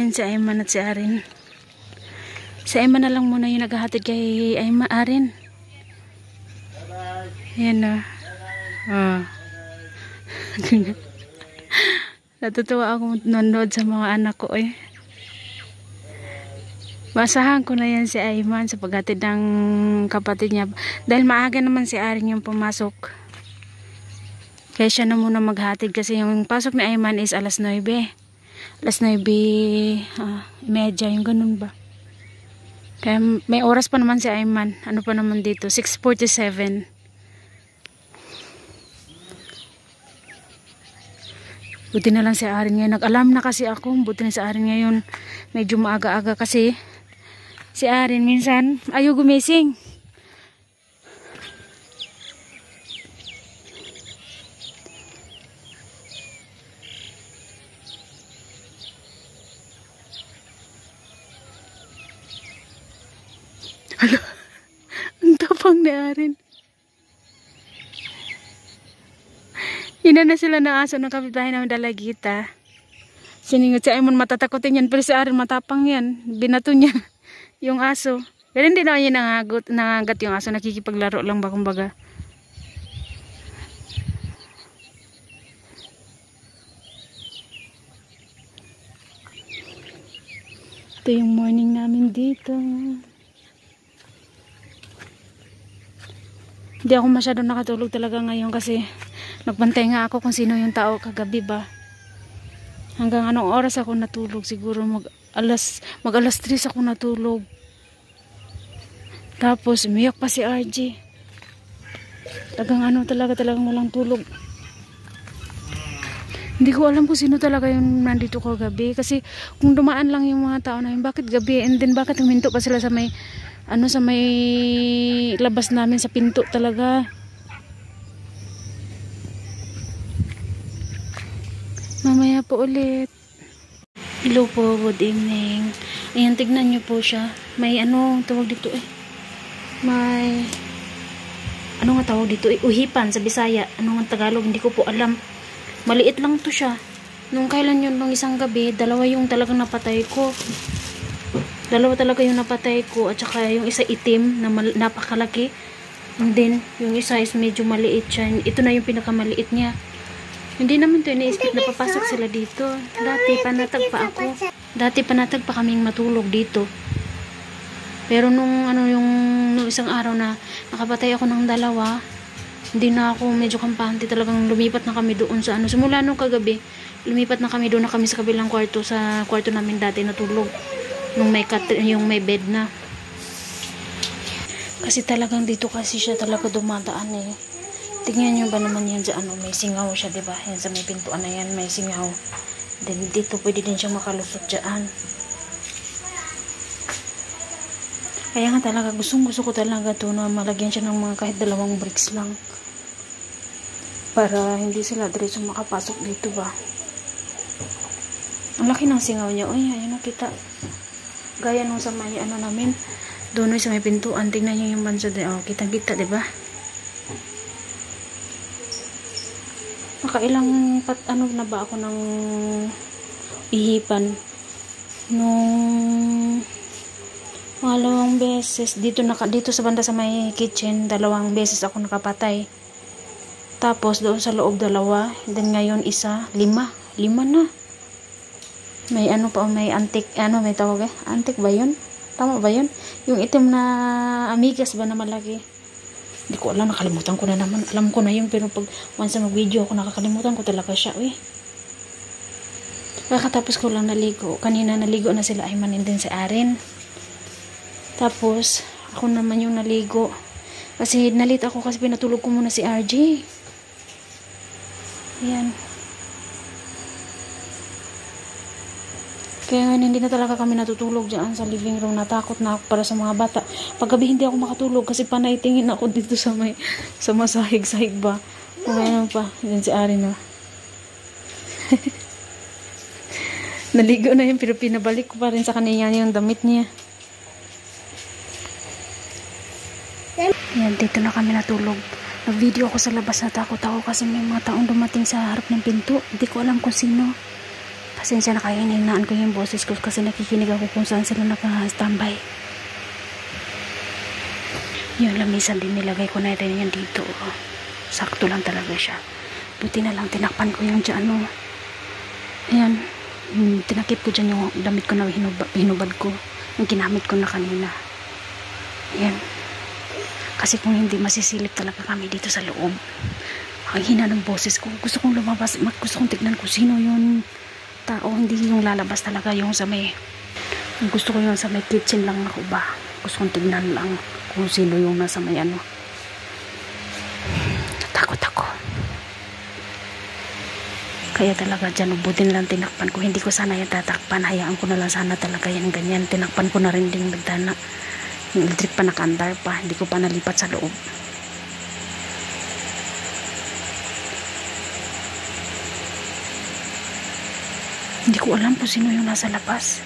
namin si Ayman at si Arin. Si Ayman na lang muna yung naghahatid kay Arin. Yan na. Natutuwa ako nanonood sa mga anak ko eh. Basahan ko na yan si Ayman sa paghatid ng kapatid niya. Dahil maaga naman si Arin yung pumasok. Kaya siya na muna maghatid kasi yung pasok ni Ayman is alas 9. Alas 9:30 yung ganun ba. Kaya may oras pa naman si Ayman. Ano pa naman dito? 6:47. Buti na lang si Arin ngayon. Nag-alarm na kasi ako. Buti na si Arin ngayon. Medyo maaga-aga kasi si Arin minsan ayaw gumising. Hala, ang tapang ni Arin. Hina na sila ng aso ng kapitbahay namin Dalagita. Siningot si Ayman matatakotin yan. Pero si Arin matapang yan. Binato niya yung aso. Pero hindi naman yun nangagat yung aso. Nakikipaglaro lang ba kumbaga. Ito yung morning namin dito. Hindi ako masyadong nakatulog talaga ngayon kasi nagbantay nga ako kung sino yung tao kagabi ba. Hanggang anong oras ako natulog? Siguro mag alas 3 ako natulog. Tapos umiyak pa si RG. Talagang walang tulog. Hindi ko alam kung sino talaga yung nandito kagabi. Kasi kung dumaan lang yung mga tao na yun, bakit gabi? And then bakit huminto pa sila sa may sa may labas namin sa pinto talaga. Mamaya po ulit. Hello po, good evening. Ayan, tignan nyo po siya. May tawag dito eh. May nga tawag dito eh? Uhipan sa Bisaya. Ano nga Tagalog? Hindi ko po alam. Maliit lang to siya. Nung kailan yun, nung isang gabi, dalawa yung talagang napatay ko. Dalawa talaga yung napatay ko. At saka yung isa itim na napakalaki. And then, yung isa is medyo maliit siya. Ito na yung pinakamaliit niya. Hindi naman to iniisip na papasok sila dito. Dati panatag pa ako. Dati panatag pa kaming matulog dito. Pero nung isang araw na nakapatay ako ng dalawa, hindi na ako medyo kampante. Talagang lumipat na kami doon sa Simula nung kagabi, lumipat na kami doon na kami sa kabilang kwarto. Sa kwarto namin dati natulog. Nung yung may bed na. Kasi talagang dito kasi siya talaga dumadaan eh. Tingnan nyo ba naman yan dyan, may singaw siya, diba? Yan sa may pintuan na yan, may singaw. Then dito pwede din siya makalusot dyan. Kaya nga talaga, gusto ko talaga ito na malagyan siya ng mga kahit 2 bricks lang. Para hindi sila diretso makapasok dito ba. Ang laki ng singaw niya. Uy, ayun nakita. Gaya nung sa may namin. Doon sa may pintuan. Tingnan nyo yung bansa din. Oh, kitang-kita, diba? Nakailang na ba ako ng ihipan nung 2 beses dito sa banda sa may kitchen 2 beses ako nakapatay, tapos doon sa loob 2, then ngayon isa 5 na. May may antik may tawag antik ba yun? Tama ba yun? Yung itim na amigas ba na malaki? Hindi ko alam, nakalimutan ko na naman. Alam ko na yun, pero pag once na mag-video ako, nakakalimutan ko talaga siya, Kakatapos ko lang naligo. Kanina naligo na sila Ayman and din si Arin. Tapos, ako naman yung naligo. Kasi nalit ako kasi pinatulog ko muna si RG. Yan. Kaya ngayon hindi na talaga kami natutulog dyan sa living room. Natakot na ako para sa mga bata. Paggabi hindi ako makatulog kasi panay tingin ako dito sa masahig-sahig ba. Kung ngayon pa. Yan si Arin na. Naligo na yun pero pinabalik ko pa rin sa kanya yung damit niya. Yan, dito na kami natulog. Nag-video ako sa labas, natakot ako kasi may mga taong dumating sa harap ng pinto. Hindi ko alam kung sino. Pasensya na kayo, hinahinaan ko yung boses ko kasi nakikinig ako kung saan sila naka-standby. Yung lamisan din nilagay ko na rin yan dito. Sakto lang talaga siya. Buti na lang tinakpan ko yung dyan. Ayan. Tinakip ko dyan yung damit ko na hinubad ko. Yung ginamit ko na kanina. Ayan. Kasi kung hindi, masisilip talaga kami dito sa loob. Ang hina ng boses ko. Gusto kong lumabas. Gusto kong tignan kung sino yung tao. Hindi yung lalabas talaga yung sa may. Gusto ko yung sa may kitchen lang ako ba. Gusto kong tignan lang kung sino yung nasa may ano. Natakot ako. Kaya talaga dyan, ubutin lang tinakpan ko. Hindi ko sana yung tatakpan. Hayaan ko na lang sana talaga yan ganyan. Tinakpan ko na rin din magdana. Yung electric pa naka-andar pa. Hindi ko pa nalipat sa loob. Hindi ko alam kung sino yung nasa labas.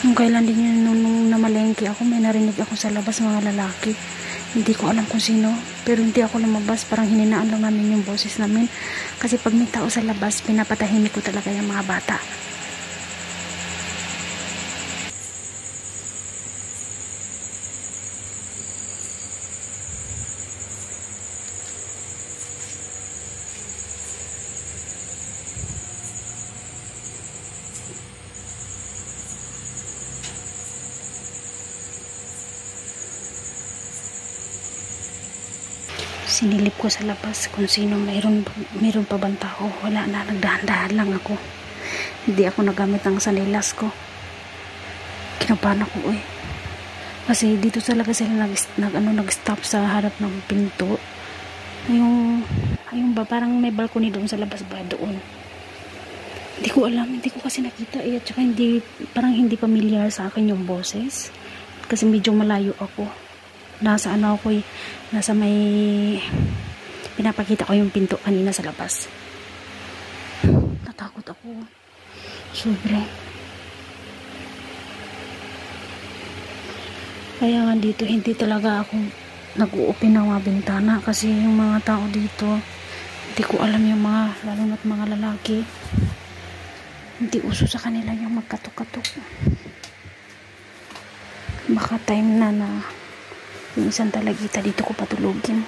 Nung kailan din yun, nung namalengke ako, may narinig ako sa labas mga lalaki. Hindi ko alam kung sino. Pero hindi ako lumabas. Parang hininaan lang namin yung boses namin. Kasi pag may tao sa labas, pinapatahimik ko talaga yung mga bata. Sinilip ko sa labas kung sino mayroon pa bang tao. Wala na, nagdahan-dahan lang ako. Hindi ako nagamit ng sanilas ko. Kinabahan ako Kasi dito talaga sila nag-stop sa harap ng pinto. Yung ba, parang may balcony doon sa labas ba doon. Hindi ko alam, hindi ko kasi nakita at saka parang hindi familiar sa akin yung boses. Kasi medyo malayo ako. Nasa nasa may pinapakita ko yung pinto kanina sa labas. Natakot ako sobra. Kaya nga dito hindi talaga ako nag-u-open ng mga bintana kasi yung mga tao dito hindi ko alam yung mga lalo na't mga lalaki hindi uso sa kanila yung magkatok-katok. Baka time na yung isang talagita dito ko patulogin.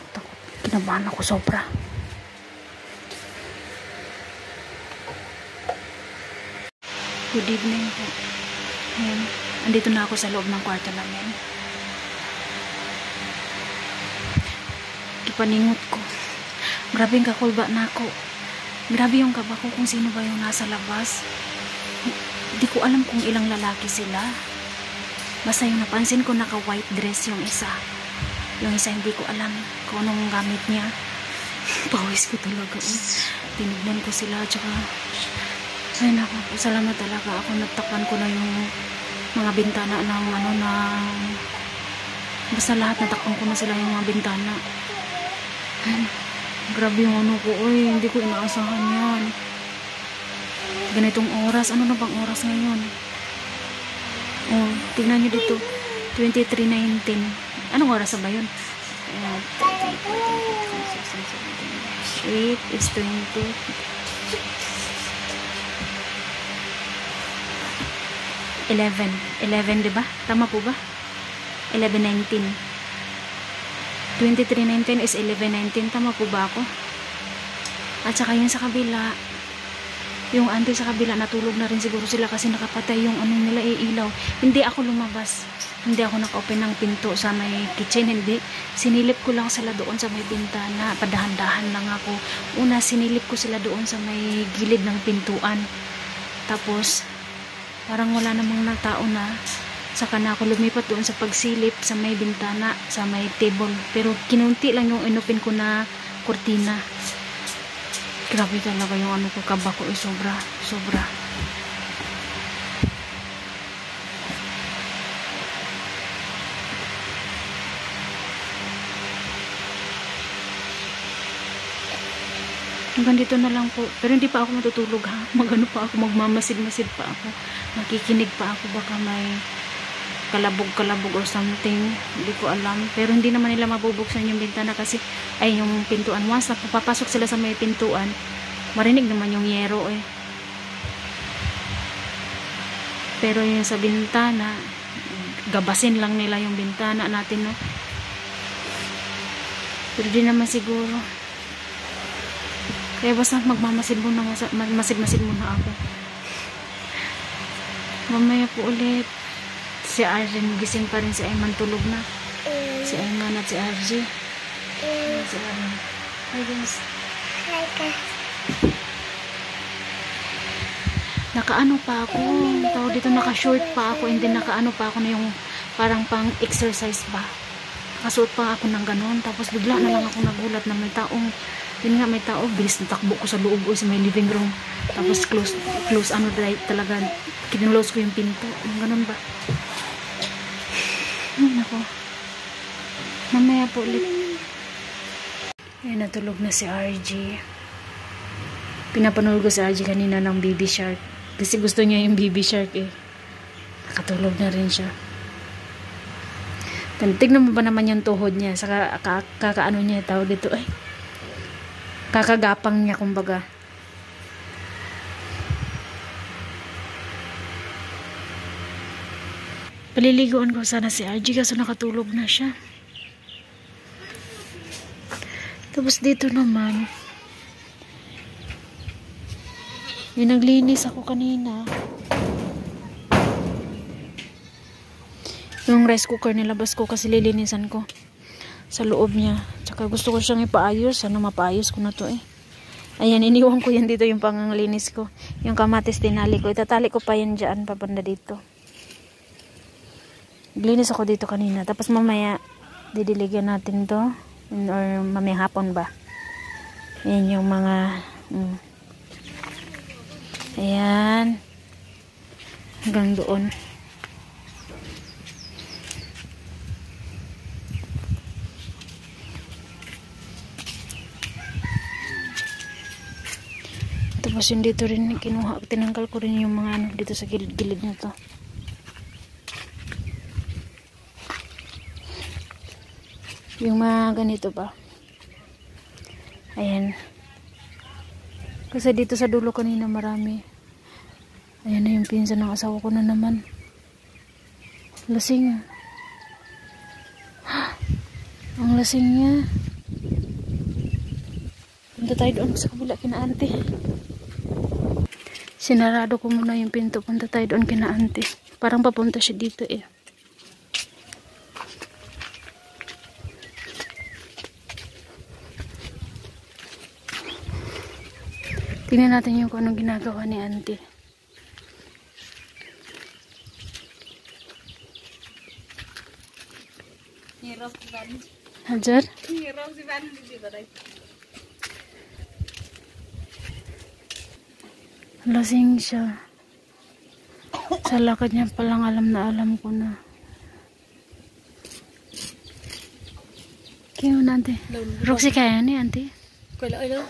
Takot. Kinabahan ako sobra. Good evening po. Ayan. Andito na ako sa loob ng kwarto namin. Ipaningot ko. Grabe yung kakulba na ako. Grabe yung kaba ko kung sino ba yung nasa labas. Hindi ko alam kung ilang lalaki sila. Basta yung napansin ko naka white dress yung isa. Yung isa hindi ko alam kung anong gamit niya. Pawis ko talaga. Tinignan ko sila tsaka ay naku, salamat talaga ako. Natakpan ko na yung mga bintana ng basta lahat natakpan ko na sila yung mga bintana. Grabe yung ko. Hindi ko inaasahan yan. Ganitong oras. Ano na bang oras ngayon? Tignan nyo dito 23:19. Anong oras ba yun? 8 is 20 11 diba? Tama po ba? 11:19 23:19 is 11:19. Tama po ba ako? At saka yun sa kabila, yung auntie sa kabila natulog na rin siguro sila kasi nakapatay yung nila ilaw. Hindi ako lumabas. Hindi ako naka-open ng pinto sa may kitchen. Hindi. Sinilip ko lang sila doon sa may bintana. Padahan-dahan lang ako. Una, sinilip ko sila doon sa may gilid ng pintuan. Tapos, parang wala namang tao na. Saka na ako lumipat doon sa pagsilip sa may bintana, sa may table. Pero kinunti lang yung inopen ko na kurtina. Grabe talaga yung ko, kaba ko sobra. Hanggang dito na lang po. Pero hindi pa ako matutulog magmamasid-masid pa ako. Nakikinig pa ako baka may kalabog-kalabog or something. Hindi ko alam. Pero hindi naman nila mabubuksan yung bintana kasi, ay yung pintuan. Once na papasok sila sa may pintuan, marinig naman yung yero eh. Pero yung sa bintana, gabasin lang nila yung bintana natin, no? Pero di naman siguro. Kaya basta magmamasid muna ako. Mamaya po ulit. Si Arjen, gising pa rin si Ayman, tulog na. Si Ayman at si RJ. Si Arjen. Hi guys. Hi guys. Nakaano pa ako. Tawag dito, naka-short pa ako. And then nakaano pa ako na yung parang pang exercise ba. Nakasuot pa ako ng ganon. Tapos bigla na lang ako nagulat na may taong, yun nga, may tao. Bilis na takbo ko sa loob o sa may living room. Tapos close ano talaga. Kinulose ko yung pinto. Yung ganon ba. Nako. Mamaya po ulit. Ayan, natulog na si RG. Pinapanood ko si RG kanina ng Baby Shark. Kasi gusto niya yung Baby Shark eh. Nakatulog na rin siya. Tignan mo ba naman yung tuhod niya? Saka kakaano niya, tawag dito ay. Kakagapang niya kumbaga. Paliliguan ko sana si RG kasi nakatulog na siya. Tapos dito naman, yung naglinis ako kanina. Yung rice cooker nilabas ko kasi lilinisan ko sa loob niya. Tsaka gusto ko siyang ipaayos. Sana mapaayos ko na to eh. Ayan, iniwan ko yan dito yung panganglinis ko. Yung kamatis tinali ko. Itatali ko pa yan dyan, papanda dito. Naglinis ako dito kanina. Tapos mamaya, didiligan natin to. Or mamaya hapon ba. Ayan yung mga... Ayan. Hanggang doon. Tapos yung dito rin kinuha, tinanggal ko rin yung mga ano dito sa gilid-gilid na to. Yung mga ganito pa. Ayan. Kasi dito sa dulo kanina marami. Ayan na yung pinsan ng asawa ko na naman. Lasing. Ang lasing niya. Punta tayo doon sa kabila kina auntie. Sinarado ko muna yung pinto. Punta tayo doon kina auntie. Parang papunta siya dito eh. Tingnan natin yung kung anong ginagawa ni auntie. Hajar? Lasing siya. Sa lakad niya palang alam na alam ko na. Kaya mo na auntie. Roxy kaya ni auntie? Kaya ilo.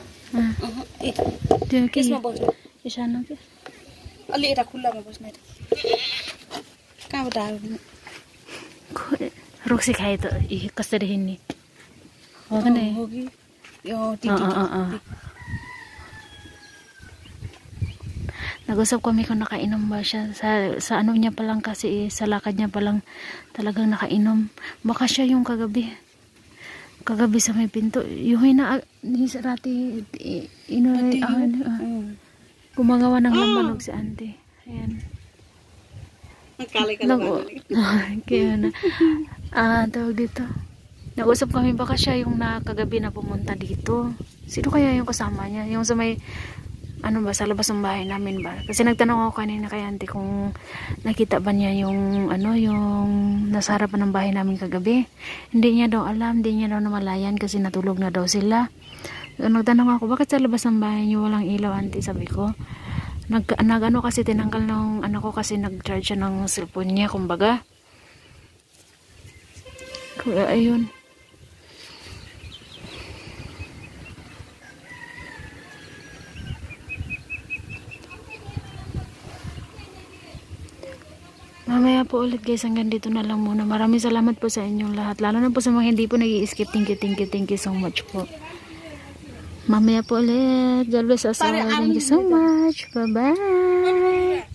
Kiss mo boss. Isa na ke. Ali ita khula mo boss na. Ka bata. Roxy kaya to. Ikastarihin ni. Okay na eh. Hogi. Yo titi. Nag-usap kami kung nakainom ba siya. Sa ano niya palang kasi sa lakad niya palang talagang nakainom. Baka siya yung kagabi sa may pinto. Yung hina ni Sarati gumagawa ng lambanog si auntie. Ayan. Kaya na. Tawag dito. Nag-usap kami baka siya yung nakagabi na pumunta dito. Sino kaya yung kasama niya? Yung sa may ano ba, sa labas ng bahay namin ba? Kasi nagtanong ako kanina kay auntie kung nakita ba niya yung ano, yung nasa harapan ng bahay namin kagabi. Hindi niya daw alam, hindi niya daw namalayan kasi natulog na daw sila. So, nagtanong ako, bakit sa labas ng bahay niyo walang ilaw auntie? Sabi ko, nag-ano kasi tinanggal ng ano ko kasi nag-charge siya ng cellphone niya, kumbaga. Kaya ayun. Mamaya po ulit guys, hanggang dito na lang muna. Maraming salamat po sa inyong lahat. Lalo na po sa mga hindi po nag-i-skip. Thank you so much po. Mamaya po ulit. God bless us all. Thank you so much. Bye-bye.